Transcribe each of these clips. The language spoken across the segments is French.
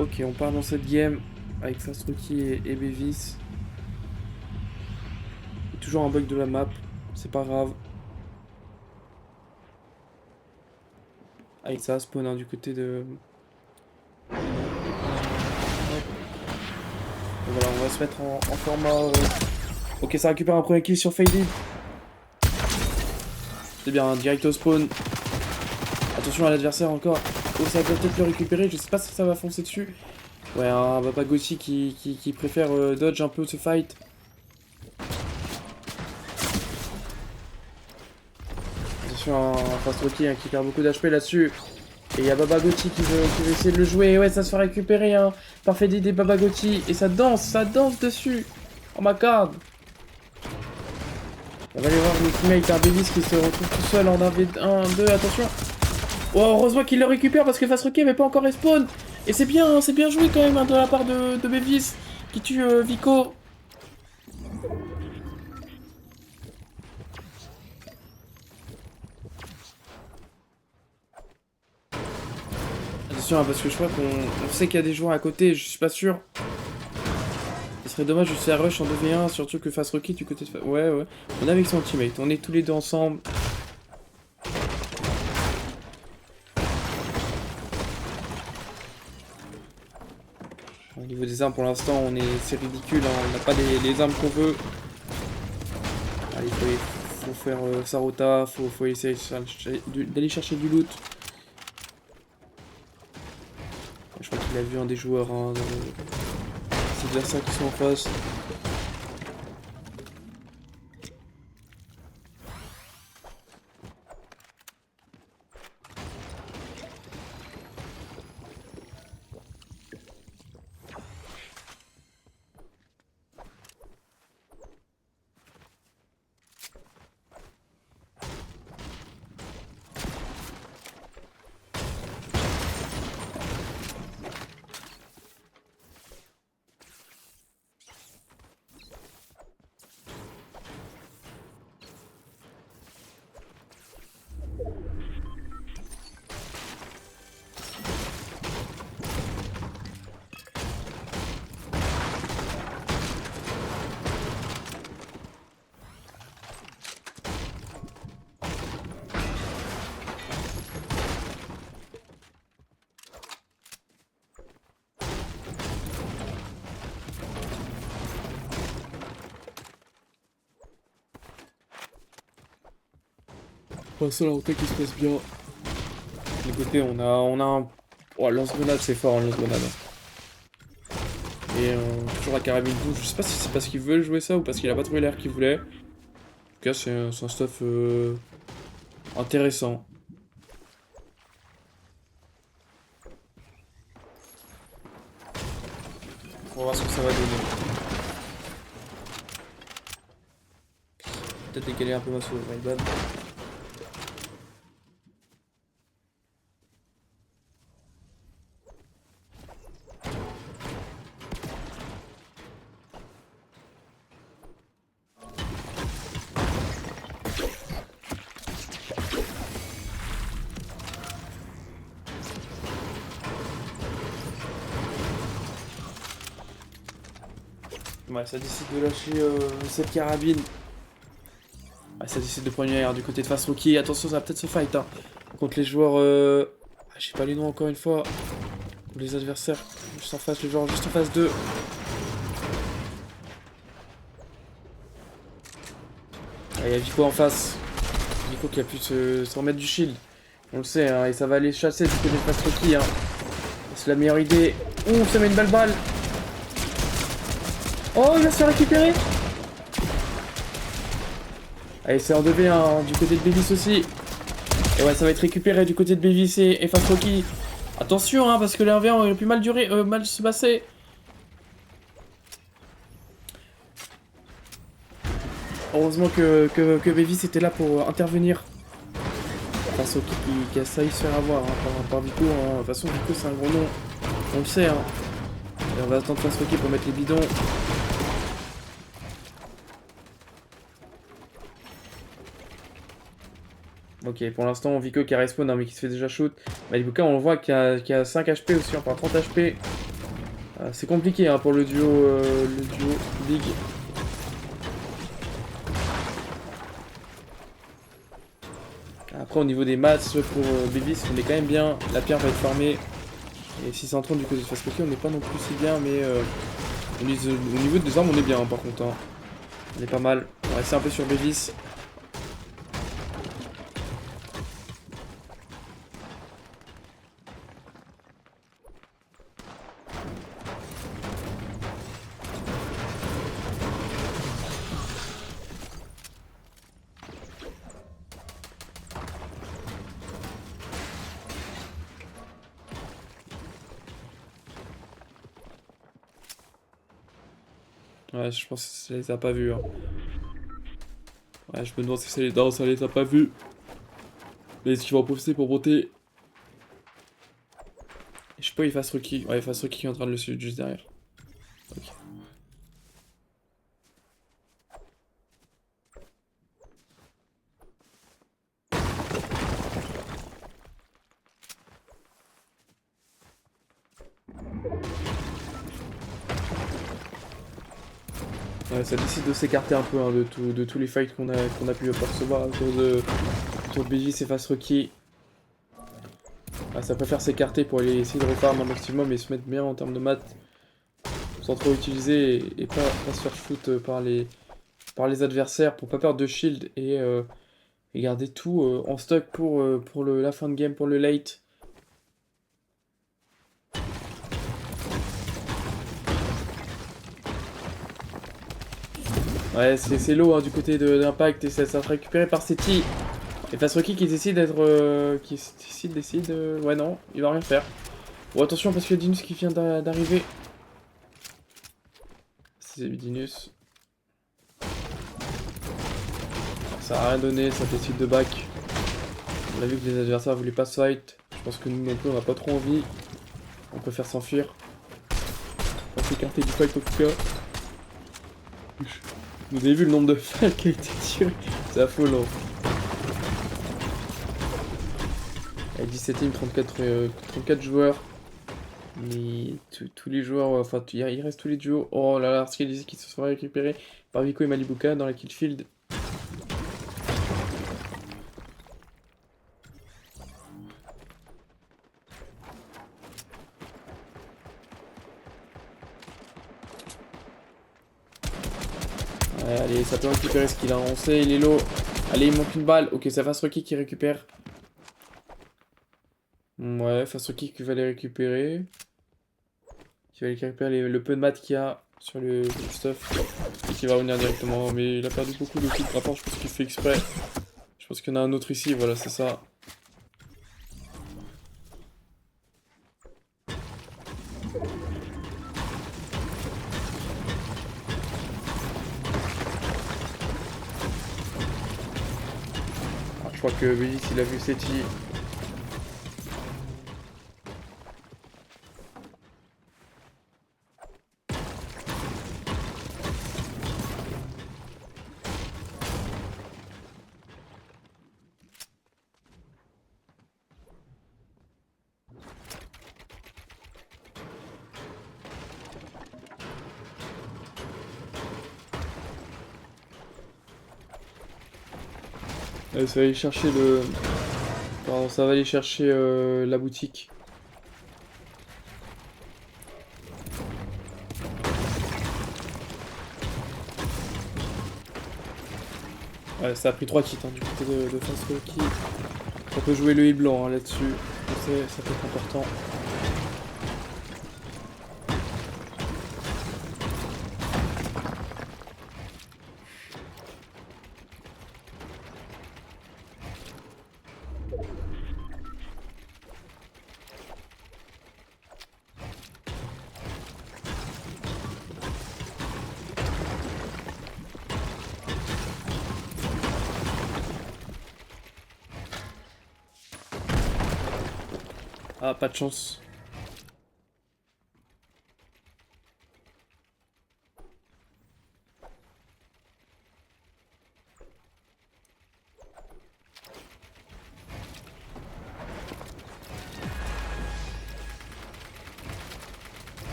Ok, on part dans cette game avec Fast Rocky et Bevis. Toujours un bug de la map, c'est pas grave. Avec ça, spawn hein, du côté de... Hop. Et voilà, on va se mettre en format... Ok, ça récupère un premier kill sur Faded. C'est bien, direct au spawn. Attention à l'adversaire encore. Oh, ça va peut-être le récupérer, je sais pas si ça va foncer dessus. Ouais, un Baba Gotti qui préfère dodge un peu ce fight. Attention à Fast Rocky hein, qui perd beaucoup d'HP là-dessus. Et il y a Baba Gotti qui veut essayer de le jouer. Et ouais, ça se fait récupérer hein, par Faded et Baba Gotti. Et ça danse dessus. Oh ma god. On va aller voir le teammate Arbelis qui se retrouve tout seul en 1v1, 2, attention. Oh, heureusement qu'il le récupère parce que Fast Rocky avait pas encore respawn. Et c'est bien joué quand même hein, de la part de Bevis qui tue Vico. Attention hein, parce que je crois qu'on sait qu'il y a des joueurs à côté, je suis pas sûr. Ce serait dommage de se faire rush en 2v1, surtout que Fast Rocky du côté de... Ouais. On est avec son teammate, on est tous les deux ensemble. Au niveau des armes pour l'instant, c'est ridicule, hein, on n'a pas les armes qu'on veut. Allez, faut faire sa rota, faut essayer d'aller chercher du loot. Je crois qu'il a vu un des joueurs, hein, dans les adversaires qui sont en face. Pour l'instant, la rota qui se passe bien. De côté, on a un... Oh, lance-grenade, c'est fort, un lance-grenade. Et toujours la carabine douce. Je sais pas si c'est parce qu'il veut jouer ça ou parce qu'il a pas trouvé l'air qu'il voulait. En tout cas, c'est un stuff intéressant. On va voir ce que ça va donner. Peut-être décaler un peu ma souris, my bad. Ouais, ça décide de lâcher cette carabine. Ouais, ça décide de prendre une air du côté de Fast Rocky. Attention, ça va peut-être se fight hein, contre les joueurs... Ah, je sais pas les noms encore une fois. Ou les adversaires juste en face, les joueurs juste en face d'eux. Ah, il y a Vico en face. Vico qui a pu se remettre du shield. On le sait, hein, et ça va aller chasser du côté de Fast Rocky. Hein. C'est la meilleure idée. Ouh, ça met une balle. Oh, il va se faire récupérer. Allez, c'est en 2v1 hein, du côté de Bevis aussi. Et ouais, ça va être récupéré du côté de Bevis et Fast Rocky. Attention, hein, parce que les 1v1 aurait pu mal durer, mal se passer. Heureusement que Bevis était là pour intervenir. Fast Rocky qui a failli se faire avoir hein, par Vico. Hein. De toute façon, Vico c'est un gros nom. On le sait. Hein. Et on va attendre Fast Rocky pour mettre les bidons. Ok, pour l'instant, Vico qui a respawn, hein, mais qui se fait déjà shoot. Bah, Ibuka, on le voit qu'il a 5 HP aussi, enfin 30 HP. C'est compliqué hein, pour le duo Big. Après au niveau des maths pour Bévis, on est quand même bien. La pierre va être farmée. Et 630 du côté de Fast Cookie, on n'est pas non plus si bien, mais au niveau des armes, on est bien hein, par contre. Hein. On est pas mal. On va rester un peu sur Bévis. Ouais, je pense que ça les a pas vus. Hein. Ouais, je me demande si ça les... Non, ça les a pas vus. Mais est-ce qu'ils vont en profiter pour monter? Je sais pas, il fasse Rocky. Ouais, il fasse Rocky qui est en train de le suivre juste derrière. Ok. Ouais, ça décide de s'écarter un peu hein, de tous les fights qu'on a pu apercevoir autour de BJ et Fast Rocky. Ah, ça préfère s'écarter pour aller essayer de refarm un maximum et se mettre bien en termes de maths. Sans trop utiliser et pas se faire shoot par les adversaires pour pas perdre de shield et garder tout en stock pour la fin de game, pour le late. Ouais, c'est low hein, du côté d'Impact et ça sera récupéré par Seti. Et Fast Rocky qui décide d'être... Ouais non, il va rien faire. Bon attention parce qu'il y a Dinus qui vient d'arriver. C'est Dinus. Ça a rien donné, ça décide de back. On a vu que les adversaires voulaient pas se fight. Je pense que nous non plus on n'a pas trop envie. On peut faire s'enfuir. On va s'écarter du fight en tout cas. Vous avez vu le nombre de balles qui a été tiré? C'est affolant. 17 teams, 34 joueurs. Mais tous les joueurs, enfin il reste tous les duos. Oh là là, Arskell qui se sont récupérés par Vico et Malibuka dans la killfield. Ouais, allez, ça peut récupérer ce qu'il a. On sait, il est low. Allez, il manque une balle. Ok, ça Fast Rocky qui récupère. Ouais, Fast Rocky qui va les récupérer. Qui va les récupérer le peu de maths qu'il y a sur le stuff. Et qui va revenir directement. Mais il a perdu beaucoup de coups de rapport, je pense qu'il fait exprès. Je pense qu'il y en a un autre ici, voilà, c'est ça. Alors, je crois que Willis, il a vu Seti. Ça va aller chercher le... Pardon, ça va aller chercher la boutique. Ouais, ça a pris 3 kits hein, du côté de Fast Rocky. On peut jouer le I blanc hein, là-dessus. Ça peut être important. Ah, pas de chance.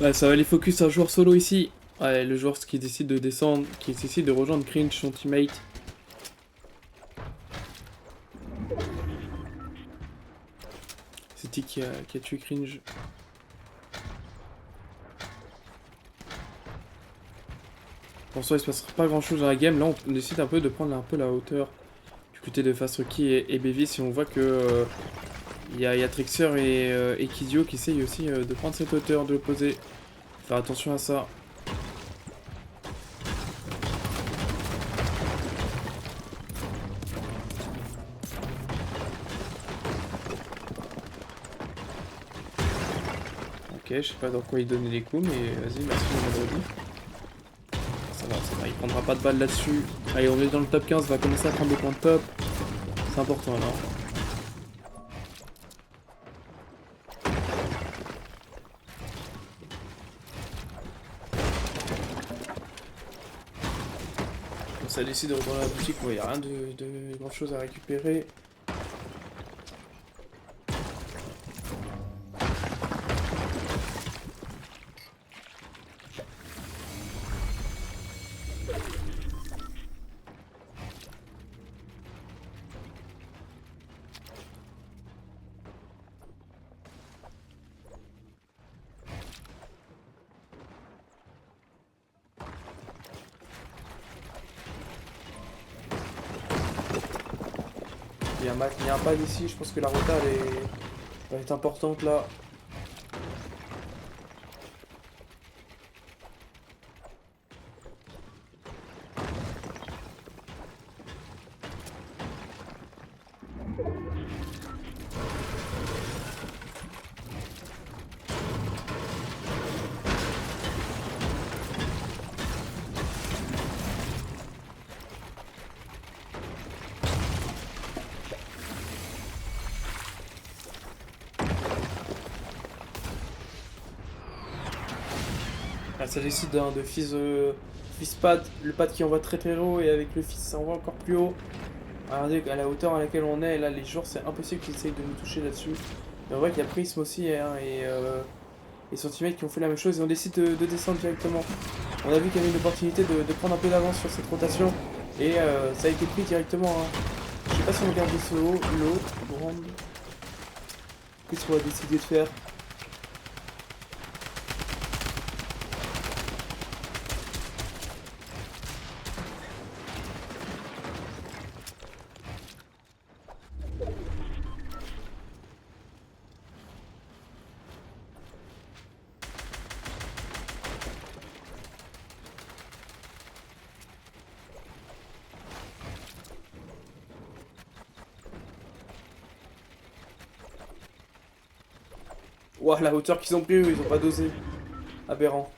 Ouais, ça va aller focus un joueur solo ici. Ouais, le joueur qui décide de descendre, qui décide de rejoindre Cringe, son teammate. C'était qui a tué Cringe. Pour ça, il se passera pas grand chose dans la game. Là, on décide un peu de prendre un peu la hauteur du côté de Fastruki et Bevis. Et on voit que il y a Trixer et Kidio qui essayent aussi de prendre cette hauteur, de l'opposer. Faire attention à ça. Ok, je sais pas dans quoi il donnait les coups, mais vas-y, merci le vendredi. Ça va, il prendra pas de balles là-dessus. Allez, on est dans le top 15, on va commencer à prendre des points de top. C'est important là. Ça décide de retourner à la boutique, il n'y a rien de grand chose à récupérer. Il y a un pad ici, je pense que la rota elle est importante là. Ah, ça décide de fils pad, le pad qui envoie très très haut et avec le fils ça envoie encore plus haut. Regardez à la hauteur à laquelle on est, là les joueurs c'est impossible qu'ils essayent de nous toucher là-dessus. Mais on voit qu'il y a Prism aussi hein, et son teammate qui ont fait la même chose et on décide de descendre directement. On a vu qu'il y avait une opportunité de prendre un peu d'avance sur cette rotation et ça a été pris directement. Hein. Je sais pas si on regarde ce haut, l'eau, grande. Qu'est-ce qu'on va décider de faire? Ouah, la hauteur qu'ils ont pris, eux, ils ont pas dosé. Aberrant.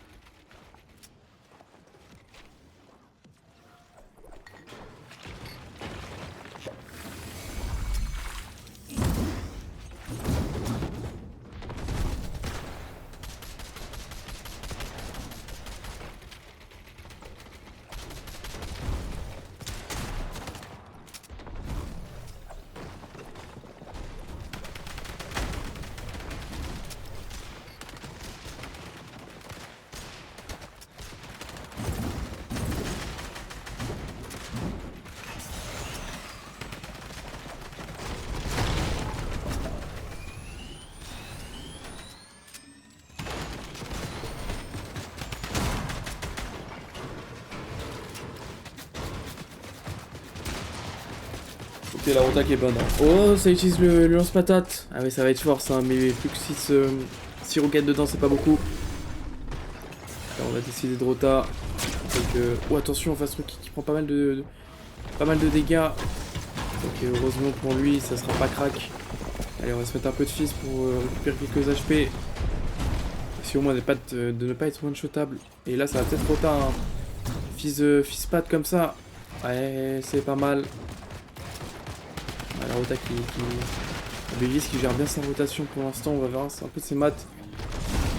Ok, la rota qui est bonne. Hein. Oh, ça utilise le lance-patate. Ah oui, ça va être fort ça, mais plus que 6 roquettes dedans, c'est pas beaucoup. Alors, on va décider de rota. Donc, oh, attention, face Rookie qui prend pas mal de dégâts. Donc, heureusement pour lui, ça sera pas crack. Allez, on va se mettre un peu de fils pour récupérer quelques HP. Si au moins de ne pas être one-shotable. Et là, ça va peut-être rota un fils pad comme ça. Ouais, c'est pas mal. La rota Bevis qui gère bien sa rotation pour l'instant, on va voir un peu ses maths.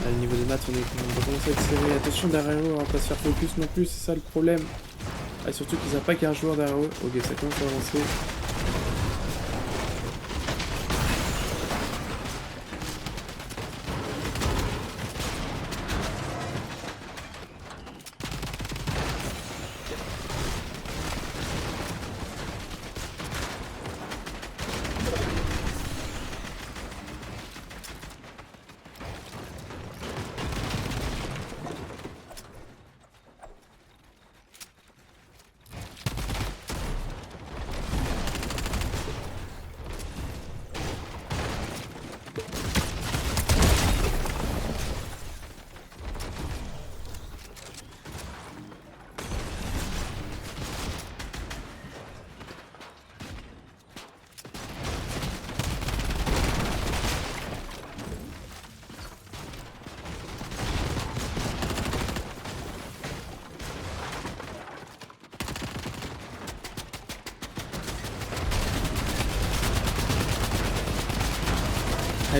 À le niveau des maths, on va commencer à être serré. Attention derrière eux, on va pas se faire focus non plus, c'est ça le problème. Et surtout qu'ils savent pas qu'il y a un joueur derrière eux. Ok, ça commence à avancer.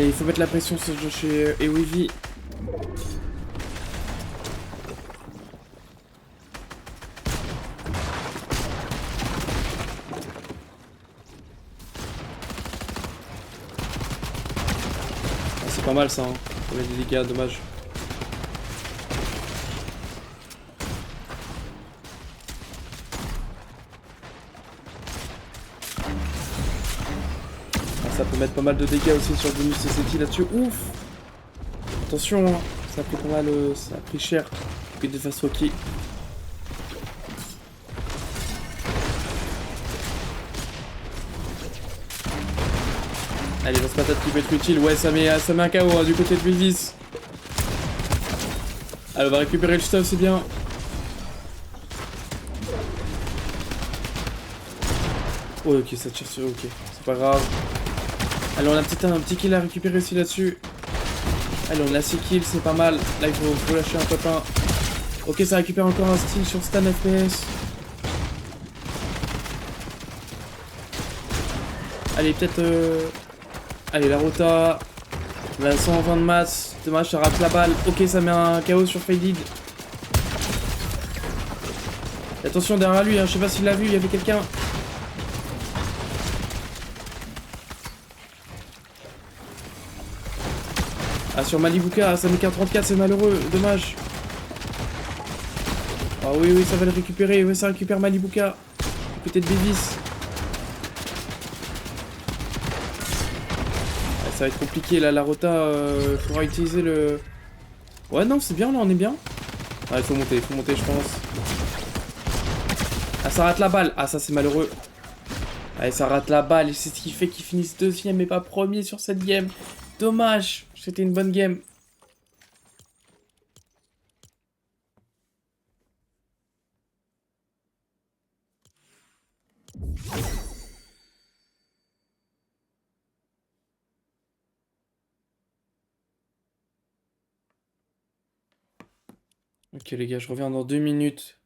Allez, il faut mettre la pression sur Josh et Wavy. Ah, c'est pas mal ça, hein. Pour les dégâts, dommage. Ça peut mettre pas mal de dégâts aussi sur le bonus CCT là-dessus. Ouf! Attention, hein. Ça a pris pas mal, ça a pris cher. Que des fast hockey. Allez, lance patate qui peut être utile. Ouais, ça met un KO hein, du côté de Wilvis. Allez, on va récupérer le stuff, c'est bien. Oh, ok, ça tire sur. Ok, c'est pas grave. Allez, on a peut-être un petit kill à récupérer aussi là-dessus. Allez, on a 6 kills, c'est pas mal. Là, il faut lâcher un copain. Ok, ça récupère encore un style sur Stan FPS. Allez, peut-être... Allez, la rota. On a 120 de masse. Dommage, ça rate la balle. Ok, ça met un KO sur Faded. Attention derrière lui, hein. Je sais pas s'il l'a vu, il y avait quelqu'un. Ah, sur Malibuka, ça met qu'un 34, c'est malheureux. Dommage. Ah oui, oui, ça va le récupérer. Oui, ça récupère Malibuka. Du côté de Bevis. Ça va être compliqué là, la rota, faudra utiliser le... Ouais non c'est bien là, on est bien. Ah il faut monter je pense. Ah ça rate la balle, ah ça c'est malheureux. Allez ça rate la balle et c'est ce qui fait qu'ils finissent deuxième et pas premier sur cette game. Dommage, c'était une bonne game. Ok les gars, je reviens dans 2 minutes.